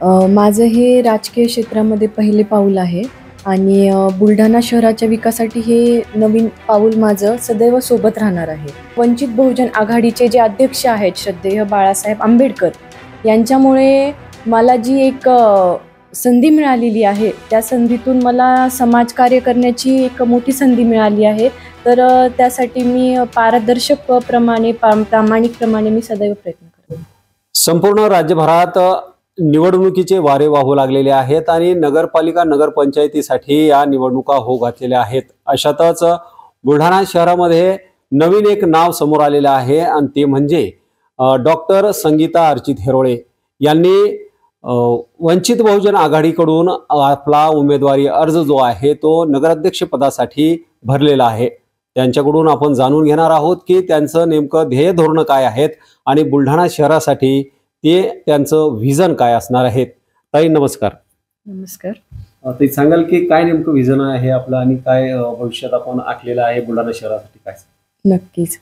माझं हे राजकीय क्षेत्रामध्ये पहिले पाऊल आहे आणि बुलढाणा शहराच्या विकासासाठी हे नवीन पाऊल माझं सदैव सोबत राहणार आहे. वंचित बहुजन आघाडीचे जे अध्यक्ष आहेत श्रद्धेय बाळासाहेब आंबेडकर यांच्यामुळे मला जी एक संधी मिळालेली आहे, त्या संधीतून मला समाजकार्य करण्याची एक मोठी संधी मिळाली आहे. तर त्यासाठी मी पारदर्शकप्रमाणे प्रामाणिकप्रमाणे मी सदैव प्रयत्न करते. संपूर्ण राज्यभरात निवडणुकीचे वारे वाहू लागलेले आहेत आणि नगरपालिका नगरपंचायतीसाठी या निवडणुका होऊ घातलेल्या आहेत. अशातच बुलढाणा शहरामध्ये नवीन एक नाव समोर आलेलं आहे आणि ते म्हणजे डॉक्टर संगीता अर्चित हेरोळे यांनी वंचित बहुजन आघाडीकडून आपला उमेदवारी अर्ज जो आहे तो नगराध्यक्ष पदासाठी भरलेला आहे. त्यांच्याकडून आपण जाणून घेणार आहोत की त्यांचं नेमकं ध्येय धोरण काय आहेत आणि बुलढाणा शहरासाठी ते त्यांचं व्हिजन काय असणार आहे. ताई नमस्कार. नमस्कार. ते सांगाल की काय नेमकं व्हिजन आहे आपलं आणि काय भविष्यात आपण आखलेलं आहे बुलढाणा शहरासाठी काय? नक्कीच.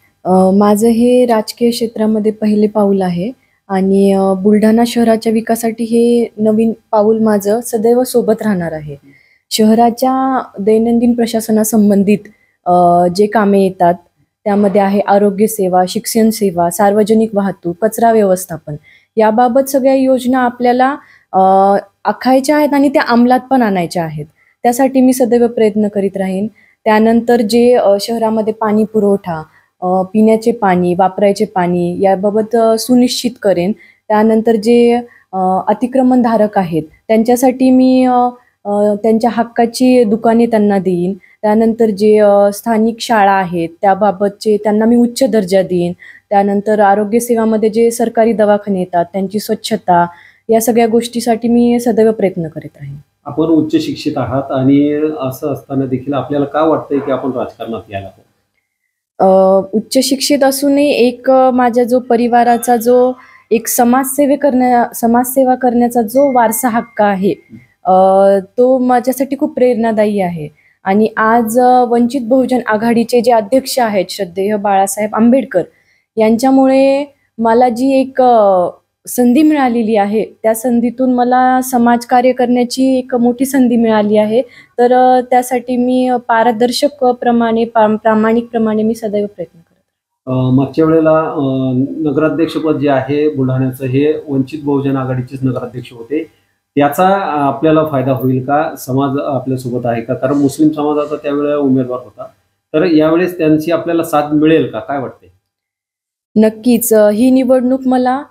माझं हे राजकीय क्षेत्रामध्ये पहिले पाऊल आहे आणि बुलढाणा शहराच्या विकासासाठी हे नवीन पाऊल माझं सदैव सोबत राहणार आहे. शहराच्या दैनंदिन प्रशासनासंबंधित जे कामे येतात त्यामध्ये आहे आरोग्य सेवा, शिक्षण सेवा, सार्वजनिक वाहतूक, कचरा व्यवस्थापन याबाबत सगळ्या योजना आपल्याला आखायच्या आहेत आणि त्या अंमलात पण आणायच्या आहेत. त्यासाठी मी सदैव प्रयत्न करीत राहीन. त्यानंतर जे शहरामध्ये पाणी पुरवठा, पिण्याचे पाणी, वापरायचे पाणी याबाबत सुनिश्चित करेन. त्यानंतर जे अतिक्रमणधारक आहेत त्यांच्यासाठी मी त्यांच्या हक्काची दुकाने त्यांना देईन. त्यानंतर जे स्थानिक शाळा आहेत त्याबाबतचे त्यांना मी उच्च दर्जा देईन. त्यानंतर आरोग्य सेवामध्ये जे सरकारी दवाखाने येतात त्यांची स्वच्छता या सगळ्या गोष्टीसाठी मी सदैव प्रयत्न करीत राहीन. आपण उच्च शिक्षित आहात आणि असं असताना देखील आपल्याला का वाटतंय की आपण राजकारणात यायला हवं? उच्च शिक्षित असूनही एक माझ्या जो परिवाराचा जो एक समाजसेवा करण्याचा जो वारसा हक्क आहे तो माझ्यासाठी खूप प्रेरणादायी आहे. आणि आज वंचित बहुजन आघाडीचे जे अध्यक्ष आहेत श्रद्धेय बाळासाहेब आंबेडकर यांच्यामुळे मला जी एक संधी मिळालेली आहे, त्या संधीतून मला समाजकार्य करण्याची एक मोठी संधी मिळाली आहे. तर त्यासाठी मी प्रामाणिकप्रमाणे मी सदैव प्रयत्न करते. मागच्या वेळेला नगराध्यक्षपद जे आहे बुलढाण्याचं हे वंचित बहुजन आघाडीचेच नगराध्यक्ष होते. त्याचा आपल्याला फायदा होईल का? समाज आपल्यासोबत आहे का? कारण मुस्लिम समाजाचा त्यावेळेला उमेदवार होता. तर यावेळेस त्यांची आपल्याला साथ मिळेल का? काय वाटते? नक्कीच. ही निवडणूक मला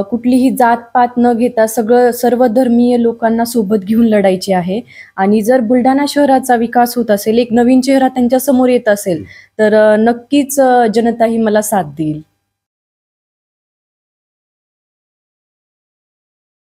कुठलीही जातपात न घेता सर्व धर्मीय लोकांना सोबत घेऊन लढायची आहे. आणि जर बुलढाणा शहराचा विकास होत असेल, एक नवीन चेहरा त्यांच्या समोर येत असेल तर नक्कीच जनता ही मला साथ देईल.